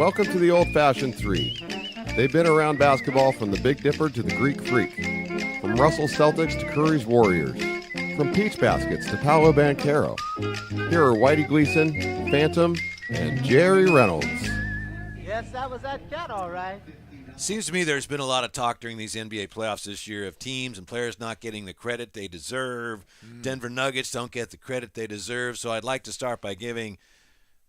welcome to the old-fashioned three. They've been around basketball from the Big Dipper to the Greek Freak, from Russell Celtics to Curry's Warriors, from Peach Baskets to Paolo Banchero. Here are Whitey Gleason, Phantom, and Jerry Reynolds. Yes, that was that cat, all right. Seems to me there's been a lot of talk during these NBA playoffs this year of teams and players not getting the credit they deserve. Denver Nuggets don't get the credit they deserve. So I'd like to start by giving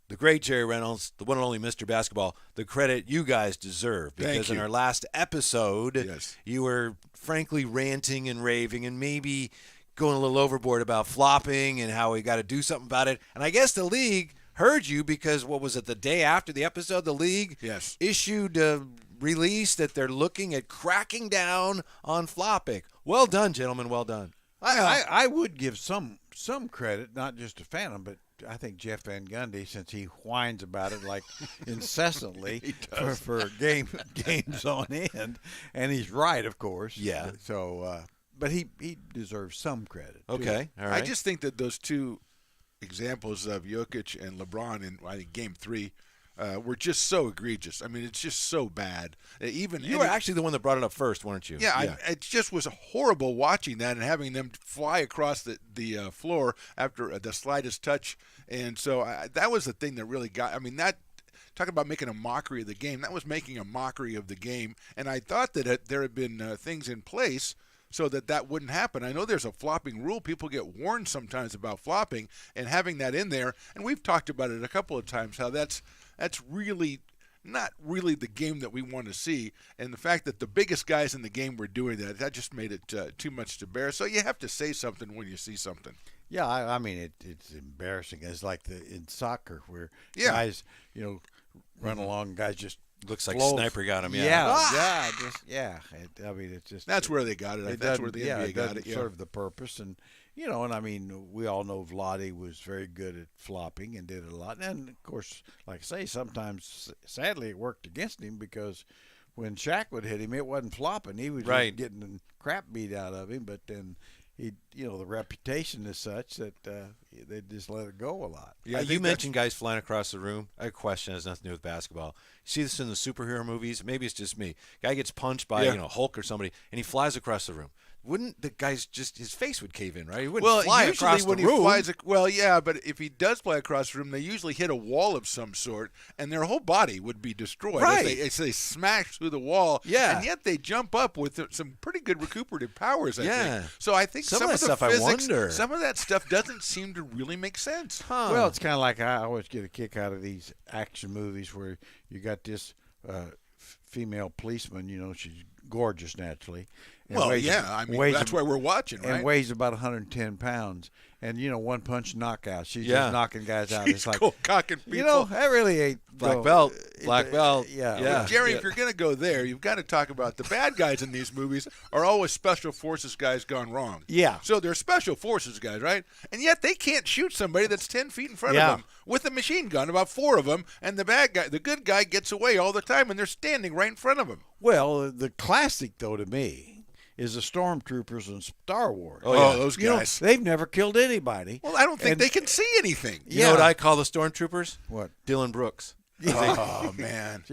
the great Jerry Reynolds, the one and only Mr. Basketball, the credit you guys deserve. Because in our last episode, you were frankly ranting and raving and maybe going a little overboard about flopping and how we got to do something about it. And I guess the league heard you because, what was it, the day after the episode, the league issued a release that they're looking at cracking down on flopping. Well done, gentlemen. Well done. I would give some credit, not just to Phantom, but I think Jeff Van Gundy, since he whines about it like incessantly for games on end, and he's right, of course. Yeah. So, but he deserves some credit. Okay. Too. All right. I just think that those two examples of Jokic and LeBron in, I think, Game 3 were just so egregious. I mean, it's just so bad. You were actually the one that brought it up first, weren't you? Yeah. It just was horrible watching that and having them fly across the floor after the slightest touch. And so that was the thing that really got – I mean, that – talking about making a mockery of the game, that was making a mockery of the game. And I thought that there had been things in place so that wouldn't happen. I know there's a flopping rule. People get warned sometimes about flopping, and having that in there – and we've talked about it a couple of times, how that's really not really the game that we want to see. And the fact that the biggest guys in the game were doing that just made it too much to bear. So you have to say something when you see something. Yeah, I mean, it's embarrassing. It's like in soccer where guys, run along, guys just looks like Sniper got him. I mean, it's just that's where they got it. That's where the NBA got it. Serve the purpose, and and I mean, we all know Vlade was very good at flopping and did it a lot. And of course, like I say, sometimes sadly it worked against him because when Shaq would hit him, it wasn't flopping; he was just getting the crap beat out of him. But then the reputation is such that they just let it go a lot. Yeah, you mentioned guys flying across the room. I have a question that has nothing to do with basketball. You see this in the superhero movies? Maybe it's just me. Guy gets punched by Hulk or somebody, and he flies across the room. Wouldn't the guy's his face would cave in, right? He wouldn't fly across the room. But if he does fly across the room, they usually hit a wall of some sort, and their whole body would be destroyed as they smash through the wall. Yeah. And yet they jump up with some pretty good recuperative powers, I think. So I think some of that the stuff, physics, I wonder. some of that stuff doesn't seem to really make sense. Huh. Well, it's kind of like I always get a kick out of these action movies where you got this female policeman, she's gorgeous naturally. And that's why we're watching, right? And weighs about 110 pounds. And, one punch knockout. She's just knocking guys out. She's it's like, cocking people. that really ain't. Black belt. Yeah. Well, Jerry, if you're going to go there, you've got to talk about the bad guys in these movies are always special forces guys gone wrong. Yeah. So they're special forces guys, right? And yet they can't shoot somebody that's 10 feet in front of them with a machine gun, about 4 of them, and the good guy gets away all the time, and they're standing right in front of him. Well, the classic, though, to me, is the stormtroopers in Star Wars. Oh, those guys. They've never killed anybody. Well, I don't think they can see anything. You know what I call the stormtroopers? What? Dylan Brooks. Oh, man.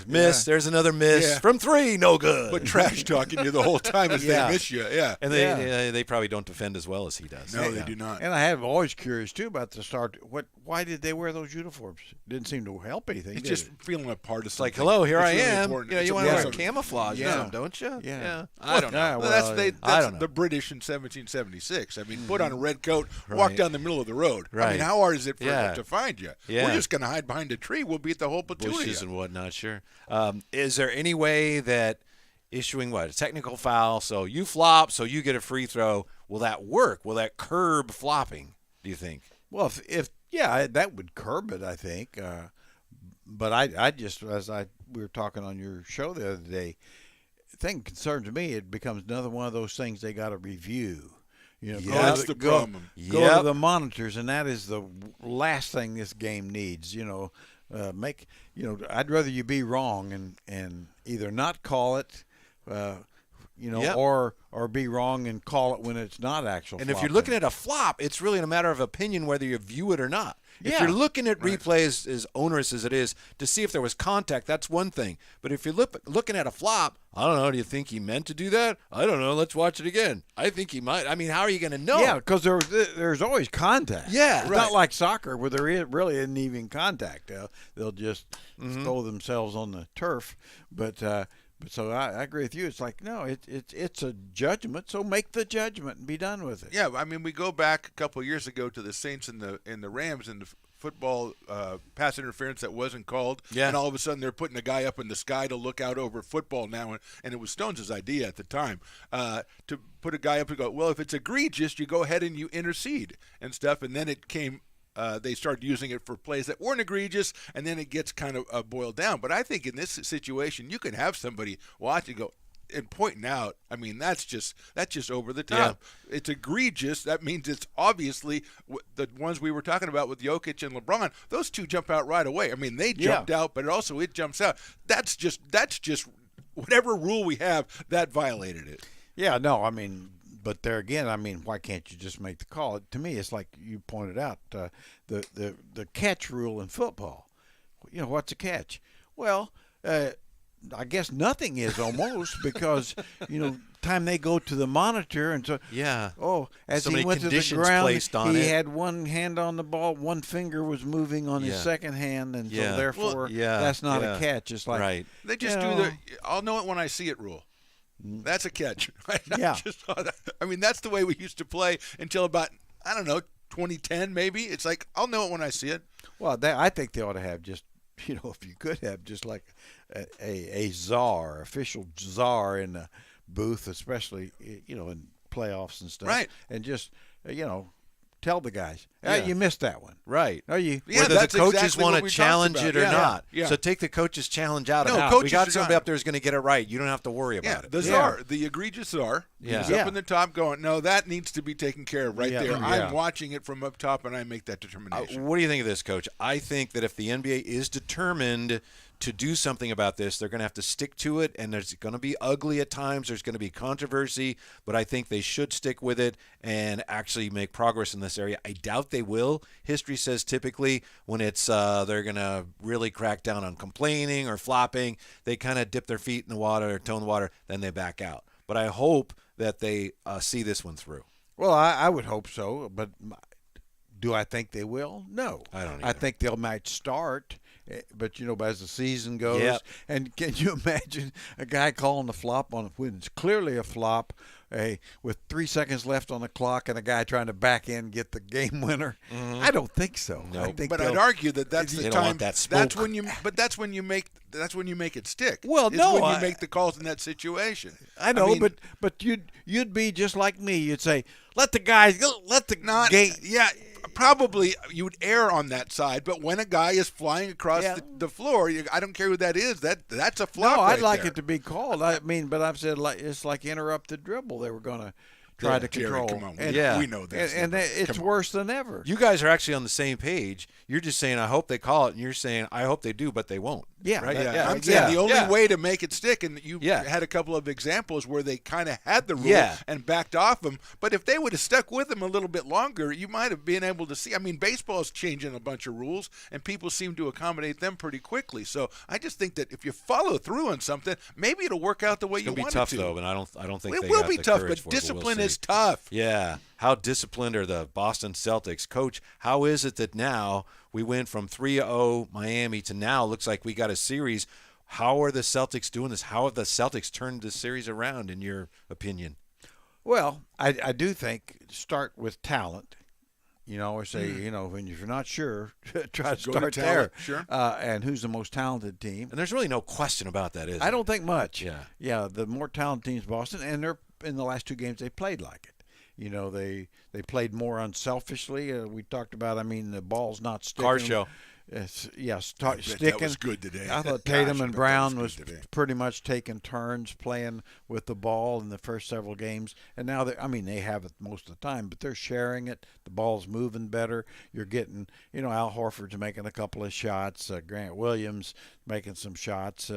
Miss. There's another miss. From 3, no good. But trash talking you the whole time as they miss you. Yeah. And they probably don't defend as well as he does. No, they do not. And I have always curious, too, about the Star. Why did they wear those uniforms? Didn't seem to help anything. It's just feeling a part of something. Like, hello, here I really am. Important. You want to wear camouflage now, don't you? Yeah. I don't know. That's I don't know. the British in 1776. I mean, put on a red coat, walk down the middle of the road. Right. I mean, how hard is it to find you? Yeah. We're just going to hide behind a tree. We'll beat the whole platoon. Bushes and whatnot, sure. Is there any way that issuing a technical foul, so you flop, so you get a free throw, will that work? Will that curb flopping, do you think? Well, that would curb it, I think. But I just, we were talking on your show the other day, the thing concerns me, it becomes another one of those things they got to review. That's the problem. Go to the monitors, and that is the last thing this game needs. I'd rather you be wrong and either not call it Yep. or be wrong and call it when it's not actual. And if you're looking at a flop, it's really a matter of opinion whether you view it or not. If Yeah. you're looking at replays as onerous as it is to see if there was contact, that's one thing. But if you're looking at a flop, I don't know, do you think he meant to do that? I don't know. Let's watch it again. I think he might. I mean, how are you going to know? Yeah, because there's always contact. Yeah, it's right. not like soccer where really isn't even contact. They'll just throw themselves on the turf. But so I agree with you. It's like no, it's a judgment. So make the judgment and be done with it. Yeah, I mean, we go back a couple of years ago to the Saints and the Rams and the football pass interference that wasn't called, Yeah. and all of a sudden they're putting a guy up in the sky to look out over football now, and it was Stones' idea at the time to put a guy up and go, well, if it's egregious, you go ahead and you intercede and stuff, and then it came. They started using it for plays that weren't egregious, and then it gets kind of boiled down. But I think in this situation, you can have somebody watch and go and pointing out. I mean, that's just over the top. It's egregious. That means it's obviously the ones we were talking about with Jokic and LeBron. Those two jump out right away. I mean, they jumped out, but it jumps out. That's just whatever rule we have that violated it. Yeah, no, I mean, but there again, I mean, why can't you just make the call? To me, it's like you pointed out, the catch rule in football. What's a catch? Well, I guess nothing is almost because time they go to the monitor and so Yeah. as So he many went to the conditions ground, placed on he it. had one hand on the ball, one finger was moving on his Yeah. second hand, and Yeah. so therefore yeah, that's not yeah. a catch. It's like Right. They just you do know, I'll know it when I see it rule. That's a catch. Right? Yeah. I mean, that's the way we used to play until about, 2010 maybe. It's like, I'll know it when I see it. Well, I think they ought to have just, if you could have just like a czar, official czar in the booth, especially, in playoffs and stuff. Right. And just, tell the guys, Yeah. you missed that one. Right. Oh, you. Yeah, Whether that's the coaches exactly want what to we talked challenge about. it or Yeah. not. Yeah. So take the coaches' challenge out of No, it. coaches We got are somebody not. up there who's going to get it right. You don't have to worry about it. The czar, the egregious czar, Yeah. he's Yeah. up in the top going, no, that needs to be taken care of right Yeah. there. Yeah. I'm watching it from up top, and I make that determination. What do you think of this, Coach? I think that if the NBA is determined to do something about this, they're going to have to stick to it, and there's going to be ugly at times. There's going to be controversy, but I think they should stick with it and actually make progress in this area. I doubt they will. History says typically when it's they're going to really crack down on complaining or flopping, they kind of dip their feet in the water or toe in the water, then they back out. But I hope that they see this one through. Well, I would hope so, but do I think they will? No. I don't I either. think they might start, but as the season goes, Yep. and can you imagine a guy calling the flop on when it's clearly a flop, with 3 seconds left on the clock, and a guy trying to back in get the game winner? I don't think so. No. I think But they'll- I'd argue that that's They the don't time. want that That's smoke. when you. But that's when you make it stick. Well, is no, when you I- make the calls in that situation. I know, mean, but you'd be just like me. You'd say, let the guys go, let the not. game. Yeah, probably you would err on that side. But when a guy is flying across Yeah. the floor, I don't care who that is. That's a flop. No, I'd right like there. it to be called. I mean, but I've said it's like interrupted dribble. They were going to try to Jerry, control. come on, And, Yeah. we know this. and it's worse than ever. You guys are actually on the same page. You're just saying, I hope they call it, and you're saying, I hope they do, but they won't. Yeah, Right? Yeah, Yeah. I'm saying the only Yeah. way to make it stick, and you Yeah. had a couple of examples where they kind of had the rule Yeah. and backed off them. But if they would have stuck with them a little bit longer, you might have been able to see. I mean, baseball's changing a bunch of rules, and people seem to accommodate them pretty quickly. So I just think that if you follow through on something, maybe it'll work out the way It's you gonna be want tough it to. though, and I don't think It they will got be the tough, courage but for it, discipline we'll is see. tough. Yeah. How disciplined are the Boston Celtics? Coach, how is it that now we went from 3-0 Miami to now looks like we got a series? How are the Celtics doing this? How have the Celtics turned this series around, in your opinion? Well, I do think start with talent. Or say, when you're not sure, try to Go to start there. talent, sure. And who's the most talented team? And there's really no question about that, is I there? don't think much. Yeah. Yeah, the more talented team's Boston, and they're in the last two games they played like it. They played more unselfishly. We talked about, the ball's not sticking. Car show. sticking. That was good today. I thought Gosh, Tatum I and bet that Brown was was good today. pretty much taking turns playing with the ball in the first several games, and now they have it most of the time, but they're sharing it. The ball's moving better. You're getting, Al Horford's making a couple of shots. Grant Williams making some shots.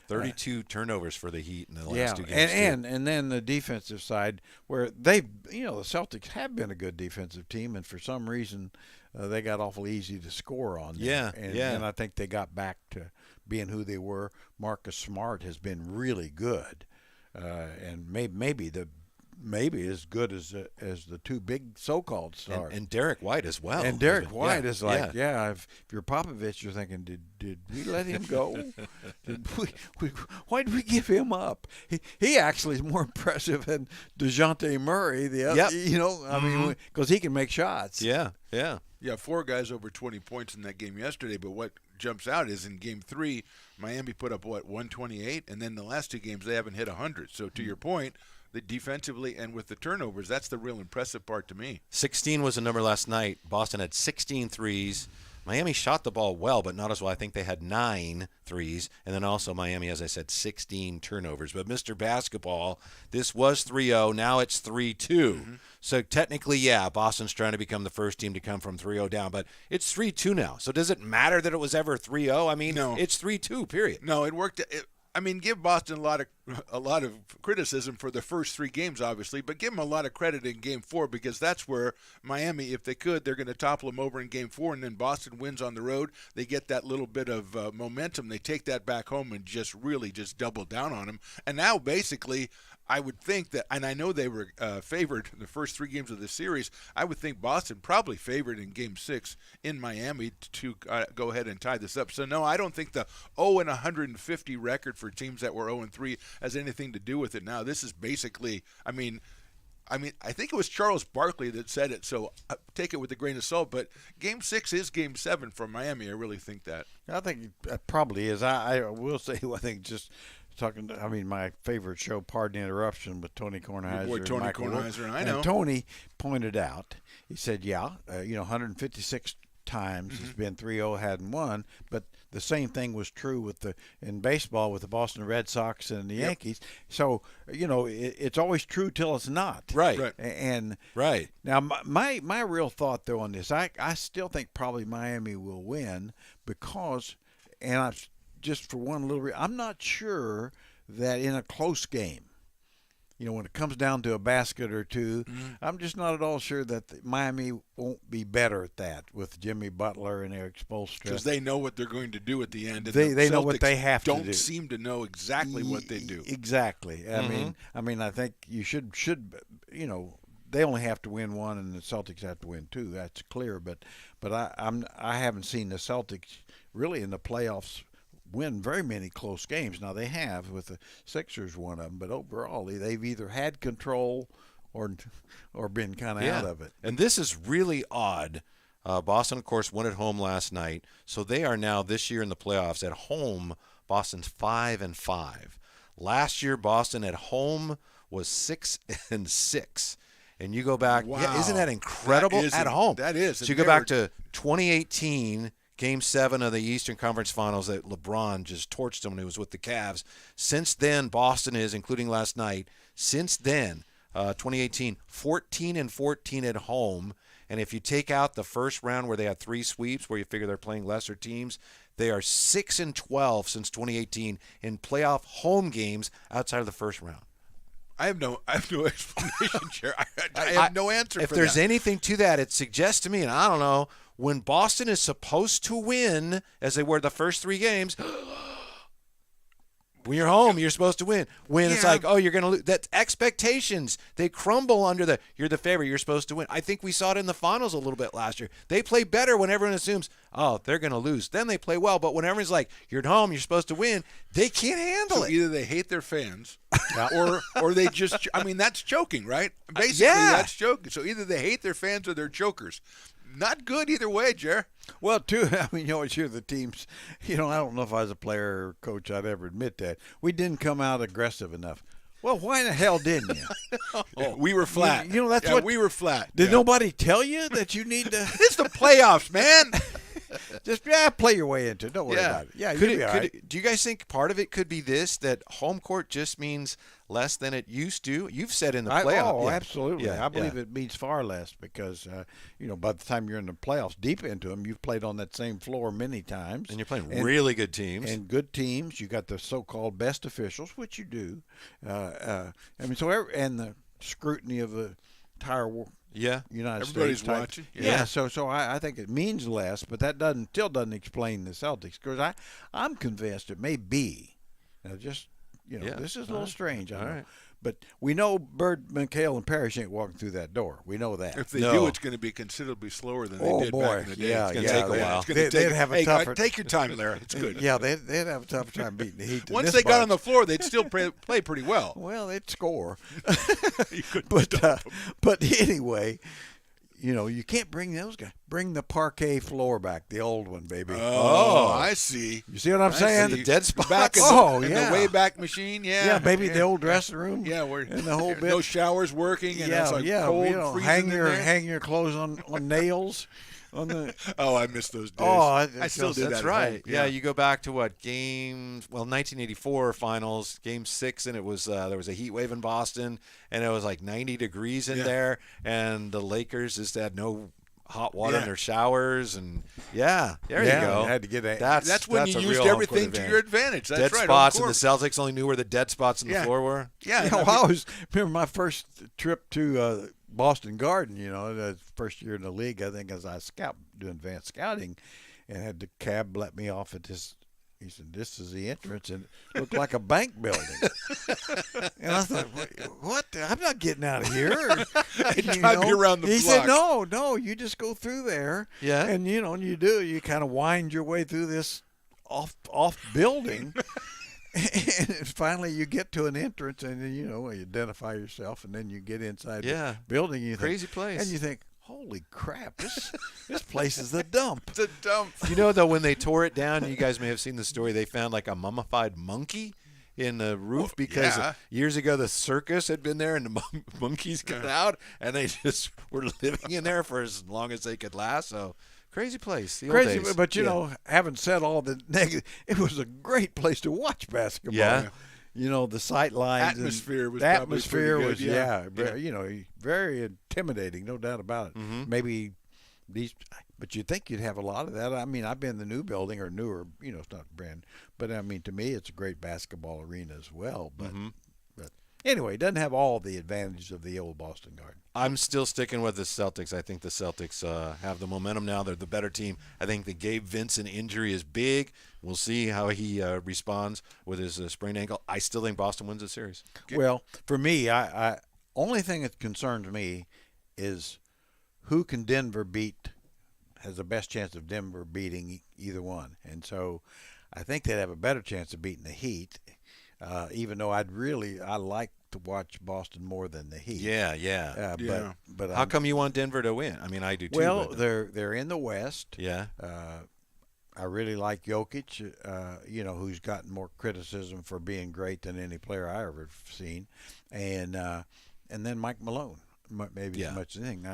32 turnovers for the Heat in the last Yeah, two games. and then the defensive side, where the Celtics have been a good defensive team, and for some reason they got awful easy to score on them. Yeah, and I think they got back to being who they were. Marcus Smart has been really good, and maybe as good as the two big so-called stars. And Derek White as well. And Derek Even. White is like, if you're Popovich, you're thinking, did we let him go? Why did we give him up? He actually is more impressive than DeJounte Murray. The other, because he can make shots. Yeah. Yeah, 4 guys over 20 points in that game yesterday. But what jumps out is in Game 3, Miami put up 128, and then the last 2 games they haven't hit 100. So to your point, the defensively and with the turnovers, that's the real impressive part to me. 16 was the number last night. Boston had 16 threes. Miami shot the ball well, but not as well. I think they had 9 threes. And then also Miami, as I said, 16 turnovers. But Mr. Basketball, this was 3-0. Now it's 3-2. Mm-hmm. So technically, Boston's trying to become the first team to come from 3-0 down. But it's 3-2 now. So does it matter that it was ever 3-0? I mean, no. It's 3-2, period. No, it worked. Give Boston a lot of criticism for the first 3 games, obviously, but give them a lot of credit in Game 4 because that's where Miami, if they could, they're going to topple them over in Game 4, and then Boston wins on the road. They get that little bit of momentum. They take that back home and just double down on them. And now, basically, I would think that, and I know they were favored in the first 3 games of the series, I would think Boston probably favored in Game 6 in Miami to go ahead and tie this up. So, no, I don't think the 0-150 record for teams that were 0-3 has anything to do with it now. This is basically, I think it was Charles Barkley that said it, so take it with a grain of salt, but Game 6 is Game 7 for Miami. I really think that. I think it probably is. I will say, I think just – my favorite show, Pardon the Interruption, with Tony Kornheiser. Boy, Tony Kornheiser, I know. And Tony pointed out, he said, 156 times it's been 3-0, hadn't won, but the same thing was true in baseball with the Boston Red Sox and the Yankees. So, it's always true till it's not. Right. And right. Now, my real thought, though, on this, I still think probably Miami will win because, and I just for one little reason, I'm not sure that in a close game, when it comes down to a basket or two, I'm just not at all sure that Miami won't be better at that with Jimmy Butler and Eric Spoelstra. Because they know what they're going to do at the end. And they know what they have to do. Don't seem to know exactly what they do. Exactly. I mean, I think you should they only have to win 1 and the Celtics have to win 2. That's clear. But I haven't seen the Celtics really in the playoffs win very many close games. Now they have with the Sixers, one of them, but overall they've either had control or been kind of out of it. And this is really odd. Boston, of course, won at home last night, so they are now this year in the playoffs at home. Boston's 5-5. Last year, Boston at home was 6-6. And you go back, isn't that incredible? At home, that is. So you go back to 2018. Game 7 of the Eastern Conference Finals that LeBron just torched them when he was with the Cavs. Since then, Boston is, including last night, 2018, 14-14 at home. And if you take out the first round where they had 3 sweeps, where you figure they're playing lesser teams, they are 6-12 since 2018 in playoff home games outside of the first round. I have no explanation, Chair. I have no answer for that. If there's anything to that, it suggests to me, and I don't know, when Boston is supposed to win, as they were the first 3 games, when you're home, you're supposed to win. When it's like, you're going to lose. That's expectations. They crumble under you're the favorite, you're supposed to win. I think we saw it in the finals a little bit last year. They play better when everyone assumes, they're going to lose. Then they play well. But when everyone's like, you're at home, you're supposed to win, they can't handle it. Either they hate their fans or they just, that's choking, right? Basically, that's choking. So either they hate their fans or they're chokers. Not good either way, Jer. Well, too, you're the teams. I don't know if I was a player or coach I'd ever admit that. We didn't come out aggressive enough. Well, why in the hell didn't you? We were flat. That's what we were flat. Did nobody tell you that you need to? It's the playoffs, man. Just play your way into it. Don't worry about it. Yeah, Could you'll be all right. do you guys think part of it could be this, that home court just means less than it used to? You've said in the playoffs. Oh, absolutely. Yeah, I believe yeah. it means far less because, by the time you're in the playoffs, deep into them, you've played on that same floor many times. And you're playing really good teams. And good teams. You got the so-called best officials, which you do. And the scrutiny of the entire yeah. United Everybody's States. watching. Yeah. So I think it means less, but that still doesn't explain the Celtics because I'm convinced it may be. This is a little strange. I know. right. But we know Bird, McHale, and Parrish ain't walking through that door. We know that. If they No. do, it's going to be considerably slower than they did back in the day. Yeah, It's gonna yeah, take a they- while. It's gonna They'd have a hey, tougher. take your time, Larry. It's good. Yeah, they'd have a tougher time beating the Heat. than Once this they got on bunch. the floor, they'd still play pretty well. Well, they'd score. You couldn't But stop 'em. but anyway, you can't bring those guys. Bring the parquet floor back, the old one, baby. Oh, I see. You see what I'm saying? see. The dead spots. Back in Oh, the, yeah. in the Wayback Machine, yeah. Yeah, baby, the old dressing room. Yeah, where and the whole bit. no showers working, and it's like cold, freezing in there. hang your clothes on nails. On the Oh, I miss those days. Oh, I still do that. That's at right. home. Yeah, you go back to 1984 finals, game 6, and it was there was a heat wave in Boston, and it was like 90 degrees in Yeah. there, and the Lakers just had no hot water in Yeah. their showers, and there you go. Had to get a, That's when that's you a used real everything home court to your advantage. That's dead right. spots, home and the court. Celtics only knew where the dead spots in the Yeah. floor were. Yeah, You know, remember my first trip to Boston Garden, the first year in the league, I think, as I doing advanced scouting, and had the cab let me off at this. He said, "This is the entrance," and it looked like a bank building. And I thought, "What? I'm not getting out of here." drive you around the He block. said, "No, you just go through there." Yeah. And and you do. You kind of wind your way through this off building. And finally, you get to an entrance, and then you identify yourself, and then you get inside Yeah. the building. And you Crazy think, place. and you think, "Holy crap! This place is the dump." It's a dump. You know, though, when they tore it down, you guys may have seen the story, they found like a mummified monkey in the roof because yeah. years ago the circus had been there and the monkeys got out, and they just were living in there for as long as they could last. So crazy place. The old Crazy, days. but Yeah. having said all the negative, it was a great place to watch basketball. Yeah. The sight lines, Atmosphere was the probably atmosphere pretty was good, yeah. very intimidating, no doubt about it. Mm-hmm. Maybe but you'd think you'd have a lot of that. I mean, I've been in the new building or newer, it's not brand, but I mean, to me, it's a great basketball arena as well. But Mm-hmm. but anyway, it doesn't have all the advantages of the old Boston Garden. I'm still sticking with the Celtics. I think the Celtics have the momentum now. They're the better team. I think the Gabe Vincent injury is big. We'll see how he responds with his sprained ankle. I still think Boston wins the series. Well, for me, I only thing that concerns me is who can Denver beat, has the best chance of Denver beating either one. And so I think they'd have a better chance of beating the Heat, even though I like to watch Boston more than the Heat. Yeah. Yeah. But How come you want Denver to win? I mean, I do too. Well, but- they're in the West. yeah. I really like Jokic, who's gotten more criticism for being great than any player I ever seen, and then Mike Malone, maybe Yeah. as much as anything.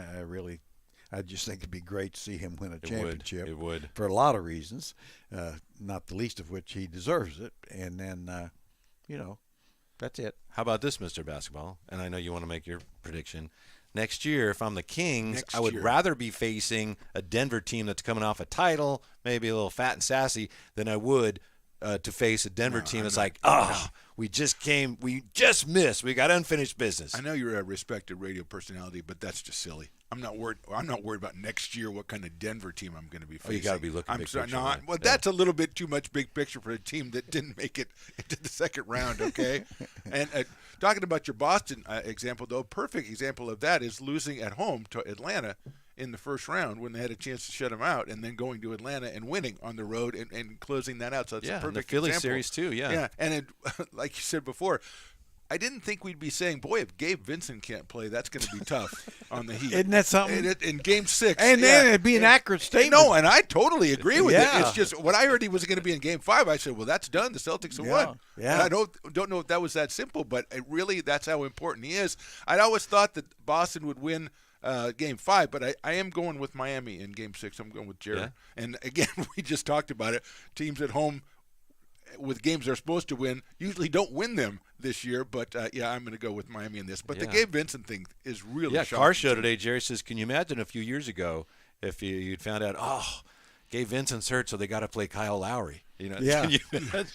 I just think it'd be great to see him win a championship. It would. For a lot of reasons, not the least of which he deserves it. And then, that's it. How about this, Mr. Basketball? And I know you want to make your prediction. Next year, if I'm the Kings, Next I would year. rather be facing a Denver team that's coming off a title, maybe a little fat and sassy, than I would to face a Denver team that's like, we just missed. We got unfinished business. I know you're a respected radio personality, but that's just silly. I'm not worried about next year what kind of Denver team I'm going to be facing. Oh, you got to be looking I'm big sorry, picture, no, man. well, Yeah. that's a little bit too much big picture for a team that didn't make it into the second round. Okay, and talking about your Boston example, though, a perfect example of that is losing at home to Atlanta in the first round when they had a chance to shut them out, and then going to Atlanta and winning on the road and closing that out. So that's a Yeah, and perfect the Philly example. series too, yeah. Yeah, and like you said before, I didn't think we'd be saying, boy, if Gabe Vincent can't play, that's going to be tough on the Heat. Isn't that something? In Game 6. And then yeah. it'd be an accurate statement. No, and I totally agree with Yeah. it. It's just when I heard he was going to be in Game 5, I said, well, that's done. The Celtics have won. Yeah. And I don't know if that was that simple, but it really, that's how important he is. I'd always thought that Boston would win Game 5, but I am going with Miami in Game 6. I'm going with Jared. Yeah. And again, we just talked about it. Teams at home with games they're supposed to win usually don't win them this year. But I'm going to go with Miami in this. But the Gabe Vincent thing is really shocking. Car show today. Jerry says, "Can you imagine a few years ago if you'd found out, Gabe Vincent's hurt, so they got to play Kyle Lowry." You know, Yeah.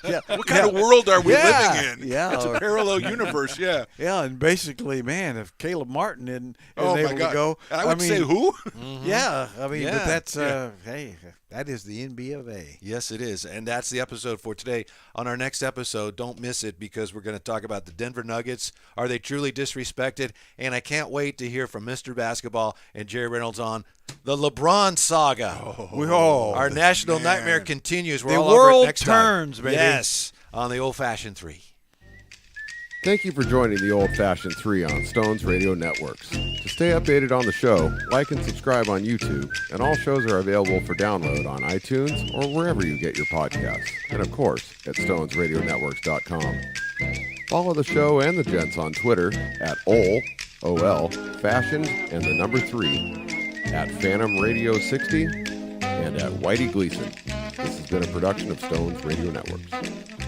Yeah. What kind of world are we Yeah. living in? Yeah. It's a parallel universe. Yeah. Yeah, and basically, man, if Caleb Martin isn't Oh able my God. to go, And I would mean, say who? Yeah, I mean, Yeah. but that's hey, that is the NBA of A. Yes, it is. And that's the episode for today. On our next episode, don't miss it because we're going to talk about the Denver Nuggets. Are they truly disrespected? And I can't wait to hear from Mr. Basketball and Jerry Reynolds on the LeBron saga. Our national nightmare continues. We're The all over it world next turns, time. baby. Yes, on the old-fashioned 3. Thank you for joining the Old Fashioned 3 on Stones Radio Networks. To stay updated on the show, like and subscribe on YouTube, and all shows are available for download on iTunes or wherever you get your podcasts, and of course at stonesradionetworks.com. Follow the show and the gents on Twitter at OL, Fashioned, and the number 3, at Phantom Radio 60, and at Whitey Gleason. This has been a production of Stones Radio Networks.